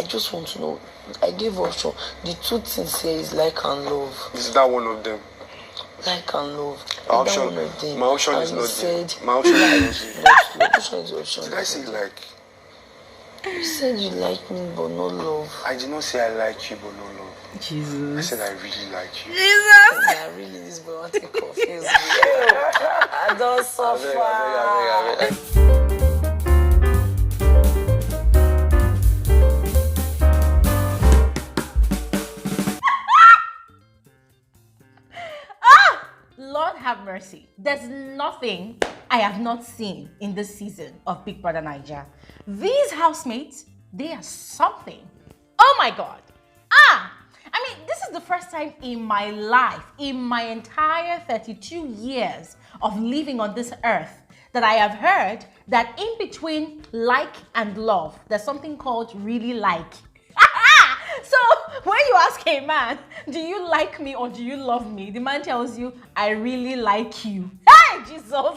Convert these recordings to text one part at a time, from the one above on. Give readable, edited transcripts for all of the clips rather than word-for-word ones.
just want to know. I gave option. The two things here is like and love. Is that one of them? Like and love. Option. One of them. My option and is not said, there. My option is not there. Which one is your option? Did I say like? You said you like me, but no love. I did not say I like you, but no love. Jesus. I said I really like you. Jesus. Yeah, really, this boy want to confuse me. I don't suffer. Lord have mercy. There's nothing I have not seen in this season of Big Brother Naija. These housemates, they are something. Oh my God. I mean, this is the first time in my life, in my entire 32 years of living on this earth, that I have heard that in between like and love, there's something called really like. So when you ask a man, do you like me or do you love me? The man tells you, I really like you. Hey, Jesus. I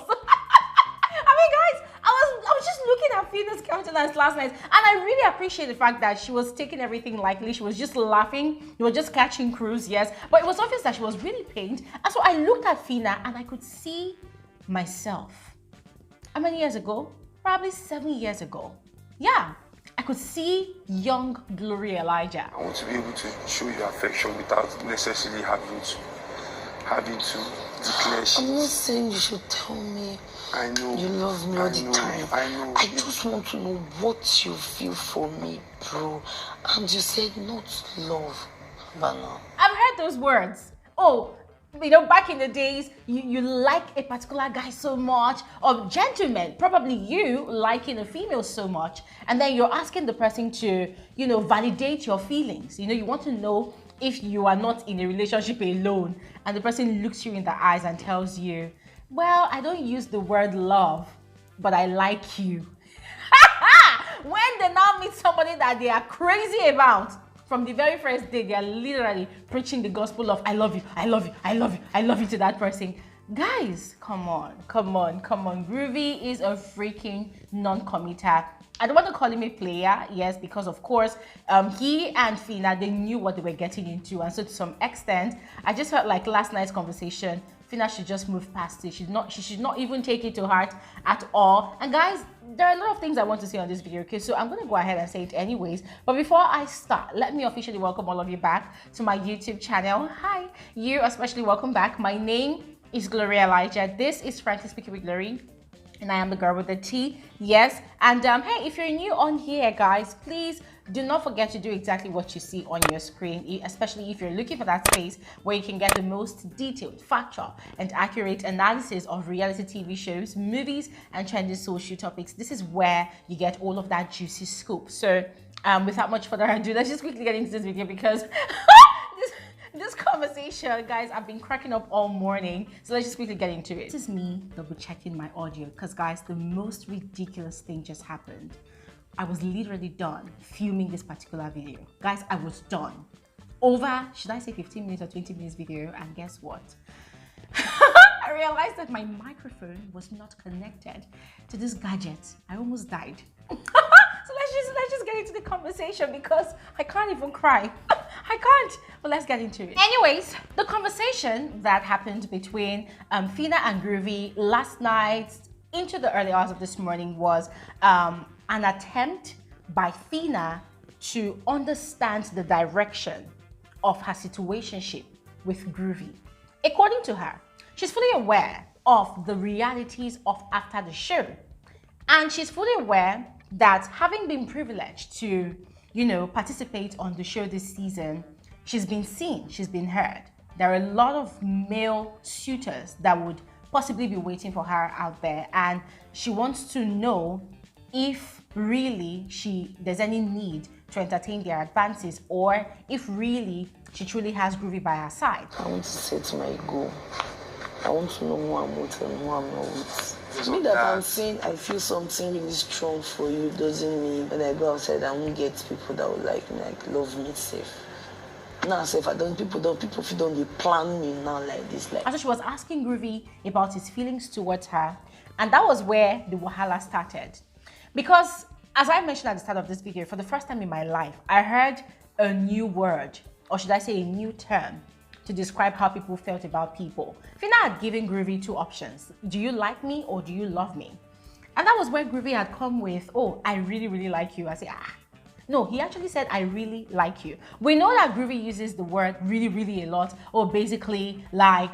mean, guys, I was just looking at Phyna's countenance last night, and I really appreciate the fact that she was taking everything lightly. She was just laughing. You were just catching cruise, yes. But it was obvious that she was really pained. And so I looked at Phyna and I could see myself. How many years ago? Probably 7 years ago. Yeah. I could see young Glory Elijah. I want to be able to show you affection without necessarily having to declare shit. I'm not saying you should tell me I know you love me all the time. I know. I just want to know what you feel for me, bro. And you said not love, Bana. I've heard those words. Oh, you know, back in the days, you like a particular guy so much, or gentlemen, probably you liking a female so much, and then you're asking the person to, you know, validate your feelings. You know, you want to know if you are not in a relationship alone, and the person looks you in the eyes and tells you, well, I don't use the word love, but I like you. When they now meet somebody that they are crazy about, from the very first day, they are literally preaching the gospel of I love you, I love you, I love you, I love you to that person. Guys, come on. Groovy is a freaking non-committer. I don't want to call him a player, yes, because of course, he and Phyna, they knew what they were getting into. And so to some extent, I just felt like last night's conversation, Phyna should just move past it. She should not even take it to heart at all. And guys, there are a lot of things I want to say on this video, okay? So I'm going to go ahead and say it anyways. But before I start, let me officially welcome all of you back to my YouTube channel. Hi, you especially welcome back. My name is Glory Elijah. This is Francis Speaking with Glory. And I am the girl with the T, yes. And hey, if you're new on here, guys, please do not forget to do exactly what you see on your screen, especially if you're looking for that space where you can get the most detailed, factual, and accurate analysis of reality TV shows, movies, and trending social topics. This is where you get all of that juicy scoop. So without much further ado, let's just quickly get into this video because this conversation, guys, I've been cracking up all morning. So let's just quickly get into it. This is me double checking my audio because, guys, the most ridiculous thing just happened. I was literally done filming this particular video. Guys, I was done. Over, should I say 15 minutes or 20 minutes video? And guess what? I realized that my microphone was not connected to this gadget. I almost died. So let's just get into the conversation because I can't even cry. I can't. But let's get into it. Anyways, the conversation that happened between Phyna and Groovy last night into the early hours of this morning was an attempt by Phyna to understand the direction of her situationship with Groovy. According to her, she's fully aware of the realities of after the show. And she's fully aware that having been privileged to, you know, participate on the show this season, she's been seen, she's been heard. There are a lot of male suitors that would possibly be waiting for her out there. And she wants to know if really there's any need to entertain their advances, or if really she truly has Groovy by her side. I want to set my goal. I want to know who I'm with and who I'm not with. Me that I'm saying I feel something really strong for you doesn't mean when I go outside I won't get people that will like me, like love me safe. Now if I don't, people don't they plan me now like this. Like so she was asking Groovy about his feelings towards her, and that was where the wahala started. Because as I mentioned at the start of this video, for the first time in my life, I heard a new word, or should I say a new term, to describe how people felt about people. Phyna had given Groovy two options. Do you like me or do you love me? And that was where Groovy had come with, oh, I really, really like you. I say, no, he actually said, I really like you. We know that Groovy uses the word really, really a lot, or basically like,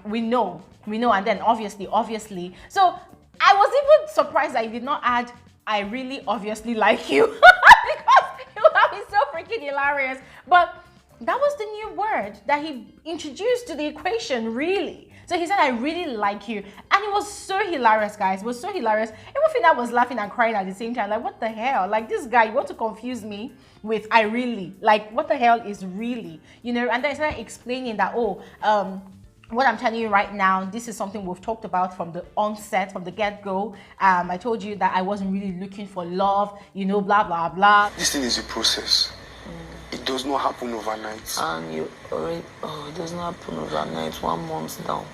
we know, and then obviously. So I was even surprised that he did not add, I really obviously like you, because it would have been so freaking hilarious. But that was the new word that he introduced to the equation, really. So he said, I really like you. And it was so hilarious, guys. It was so hilarious. Even Phyna was laughing and crying at the same time. Like, what the hell? Like, this guy, you want to confuse me with I really? Like, what the hell is really? You know, and then I started explaining that, what I'm telling you right now, this is something we've talked about from the onset, from the get-go. I told you that I wasn't really looking for love, you know, blah, blah, blah. This thing is a process. It does not happen overnight. And you already, it doesn't happen overnight. 1 month down,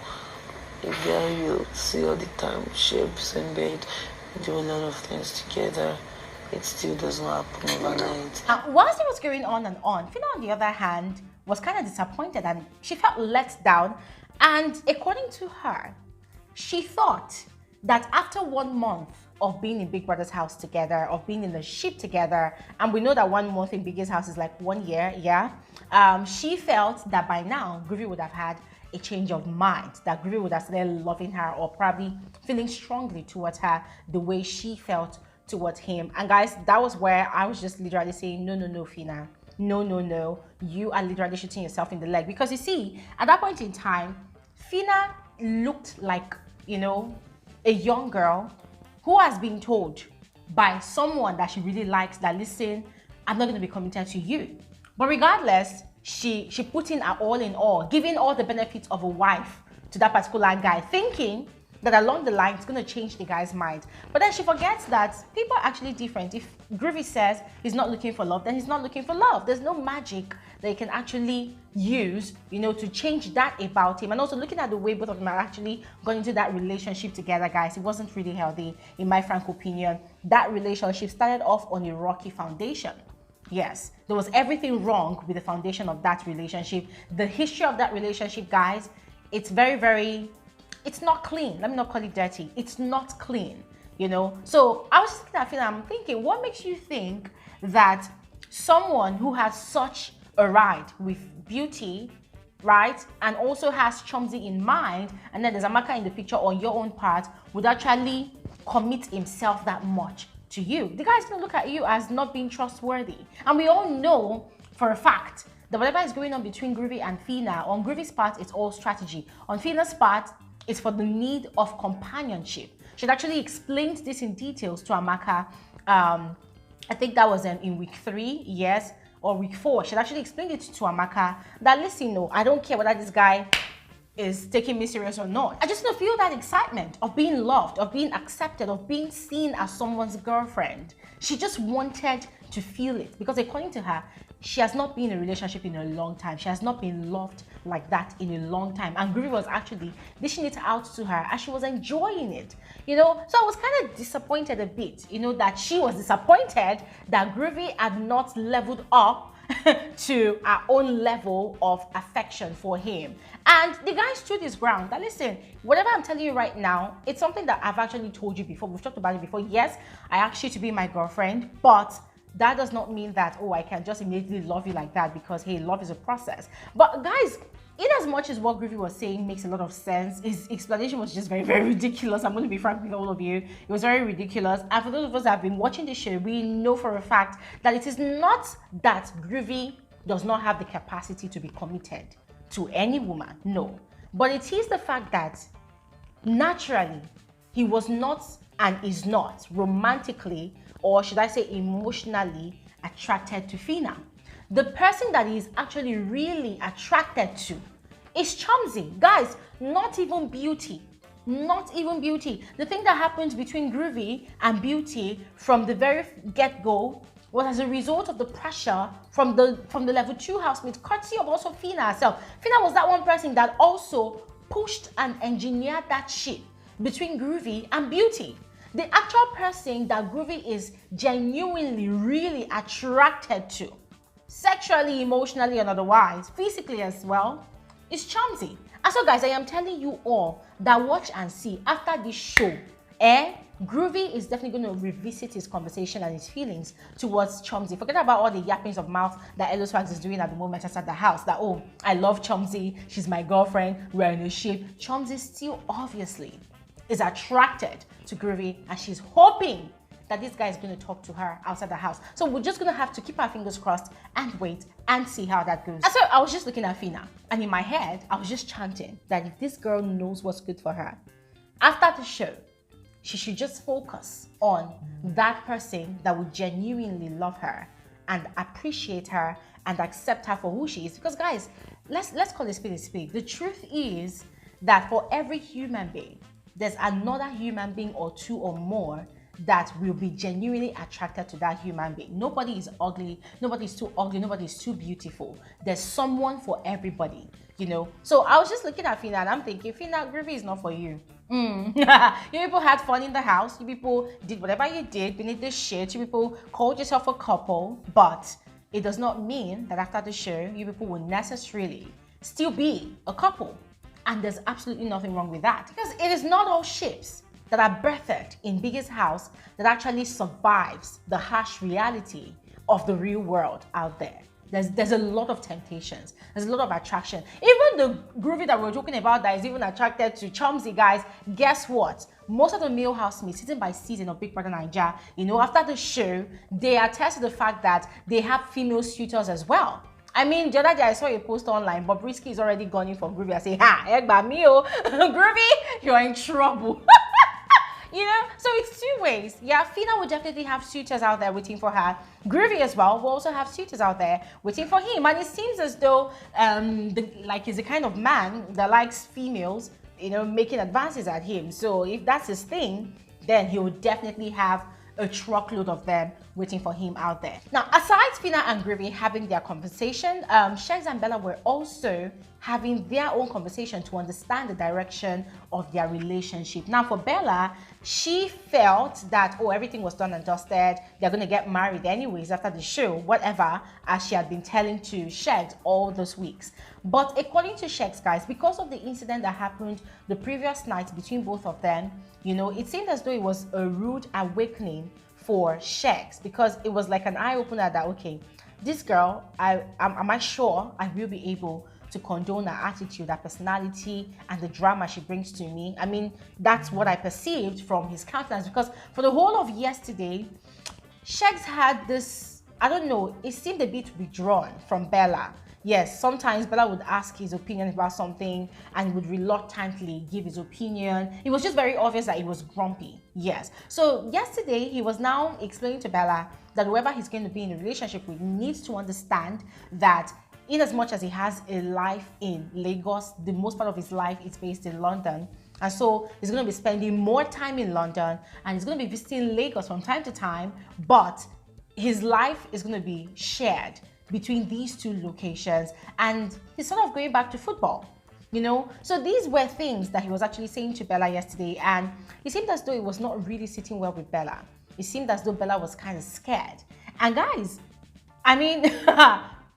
a girl you see all the time, shapes in bed, do a lot of things together. It still does not happen overnight. Whilst it was going on and on, Phyna, on the other hand, was kind of disappointed and she felt let down. And according to her, she thought that after 1 month of being in Big Brother's house together, of being in the ship together, and we know that 1 month in Biggie's house is like 1 year, yeah? She felt that by now, Groovy would have had a change of mind, that Groovy would have started loving her or probably feeling strongly towards her the way she felt towards him. And guys, that was where I was just literally saying, no, Phyna. No. You are literally shooting yourself in the leg. Because you see, at that point in time, Phyna looked like, you know, a young girl who has been told by someone that she really likes that, listen, I'm not going to be committed to you. But regardless, she put in her all in all, giving all the benefits of a wife to that particular guy, thinking that along the line it's going to change the guy's mind. But then she forgets that people are actually different. If Groovy says he's not looking for love, then he's not looking for love. There's no magic that you can actually use, you know, to change that about him. And also looking at the way both of them are actually going into that relationship together, guys, it wasn't really healthy, in my frank opinion. That relationship started off on a rocky foundation. Yes, there was everything wrong with the foundation of that relationship. The history of that relationship, guys, it's very, it's not clean. Let me not call it dirty. It's not clean, you know? So I was just looking at Phyna, I'm thinking, what makes you think that someone who has such a ride with beauty, right, and also has Chumsy in mind, and then there's Amaka in the picture on your own part, would actually commit himself that much to you? The guy's gonna look at you as not being trustworthy. And we all know for a fact that whatever is going on between Groovy and Phyna, on Groovy's part, it's all strategy. On Phyna's part, it's for the need of companionship. She'd actually explained this in details to Amaka. I think that was in week 3, yes, or week 4. She'd actually explained it to Amaka that, listen, no, I don't care whether this guy is taking me serious or not. I just don't feel that excitement of being loved, of being accepted, of being seen as someone's girlfriend. She just wanted to feel it because according to her, she has not been in a relationship in a long time. She has not been loved like that in a long time. And Groovy was actually dishing it out to her as she was enjoying it, you know? So I was kind of disappointed a bit, you know, that she was disappointed that Groovy had not leveled up to our own level of affection for him. And the guy stood his ground that, listen, whatever I'm telling you right now, it's something that I've actually told you before. We've talked about it before. Yes, I asked you to be my girlfriend, but that does not mean that, oh, I can just immediately love you like that because, hey, love is a process. But guys, in as much as what Groovy was saying makes a lot of sense, his explanation was just very, very ridiculous. I'm going to be frank with all of you. It was very ridiculous. And for those of us that have been watching this show, we know for a fact that it is not that Groovy does not have the capacity to be committed to any woman. No. But it is the fact that naturally, he was not and is not romantically, or should I say emotionally, attracted to Phyna. The person that he is actually really attracted to is Chumsy. Guys, not even beauty. Not even beauty. The thing that happens between Groovy and Beauty from the very get-go was as a result of the pressure from the level 2 housemates, courtesy of also Phyna herself. Phyna was that one person that also pushed and engineered that shit between Groovy and Beauty. the actual person that Groovy is genuinely, really attracted to, sexually, emotionally, and otherwise, physically as well, is Chomzy. And so, guys, I am telling you all that watch and see after this show, Groovy is definitely going to revisit his conversation and his feelings towards Chomzy. Forget about all the yappings of mouth that Elo Swags is doing at the moment outside the house. That, oh, I love Chomzy, she's my girlfriend, we're in a ship. Chomzy still obviously is attracted to Groovy, and she's hoping that this guy is going to talk to her outside the house. So we're just going to have to keep our fingers crossed and wait and see how that goes. And so I was just looking at Phyna, and in my head, I was just chanting that if this girl knows what's good for her, after the show, she should just focus on that person that would genuinely love her and appreciate her and accept her for who she is. Because guys, let's call it spade a spade. The truth is that for every human being, there's another human being or two or more that will be genuinely attracted to that human being. Nobody is ugly, nobody's too ugly, nobody's too beautiful. There's someone for everybody, you know. So I was just looking at Phyna and I'm thinking, Phyna, Groovy is not for you. You people had fun in the house, you people did whatever you did beneath the shit, you people called yourself a couple, but it does not mean that after the show, you people will necessarily still be a couple. And there's absolutely nothing wrong with that, because it is not all ships that are birthed in Biggie's house that actually survives the harsh reality of the real world out there. There's a lot of temptations. There's a lot of attraction. Even the Groovy that we're talking about that is even attracted to Chomzy, guys, guess what? Most of the male housemates sitting by season of Big Brother Naija, you know, after the show, they attest to the fact that they have female suitors as well. I mean, the other day I saw a post online, but Brisky is already gunning for Groovy. I say, ha, egba me oh, Groovy, you're in trouble. You know, so it's two ways. Yeah, Phyna will definitely have suitors out there waiting for her. Groovy as well will also have suitors out there waiting for him. And it seems as though, he's the kind of man that likes females, you know, making advances at him. So if that's his thing, then he will definitely have a truckload of them waiting for him out there. Now, aside Phyna and Groovy having their conversation, Shegs and Bella were also having their own conversation to understand the direction of their relationship. Now, for Bella, she felt that, oh, everything was done and dusted. They're going to get married anyways after the show, whatever, as she had been telling to Shegs all those weeks. But according to Shegs, guys, because of the incident that happened the previous night between both of them, you know, it seemed as though it was a rude awakening for Shegs, because it was like an eye-opener that, okay, this girl, am I sure I will be able to condone her attitude, her personality, and the drama she brings to me? I mean, that's what I perceived from his countenance, because for the whole of yesterday, Shegs had this, I don't know, it seemed a bit withdrawn from Bella. Yes, sometimes Bella would ask his opinion about something and would reluctantly give his opinion. It was just very obvious that he was grumpy. Yes. So yesterday, he was now explaining to Bella that whoever he's going to be in a relationship with needs to understand that in as much as he has a life in Lagos, the most part of his life is based in London. And so he's going to be spending more time in London and he's going to be visiting Lagos from time to time, but his life is going to be shared between these two locations, and he's sort of going back to football, you know. So these were things that he was actually saying to Bella yesterday, and it seemed as though it was not really sitting well with Bella. It seemed as though Bella was kind of scared. And guys, I mean,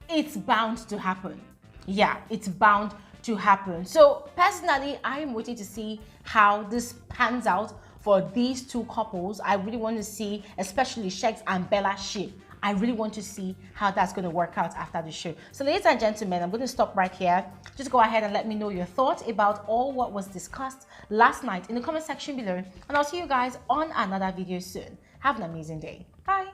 it's bound to happen. Yeah, it's bound to happen. So personally, I'm waiting to see how this pans out for these two couples. I really want to see, especially Shegs and Bella ship. I really want to see how that's going to work out after the show. So ladies and gentlemen, I'm going to stop right here. Just go ahead and let me know your thoughts about all what was discussed last night in the comment section below. And I'll see you guys on another video soon. Have an amazing day. Bye.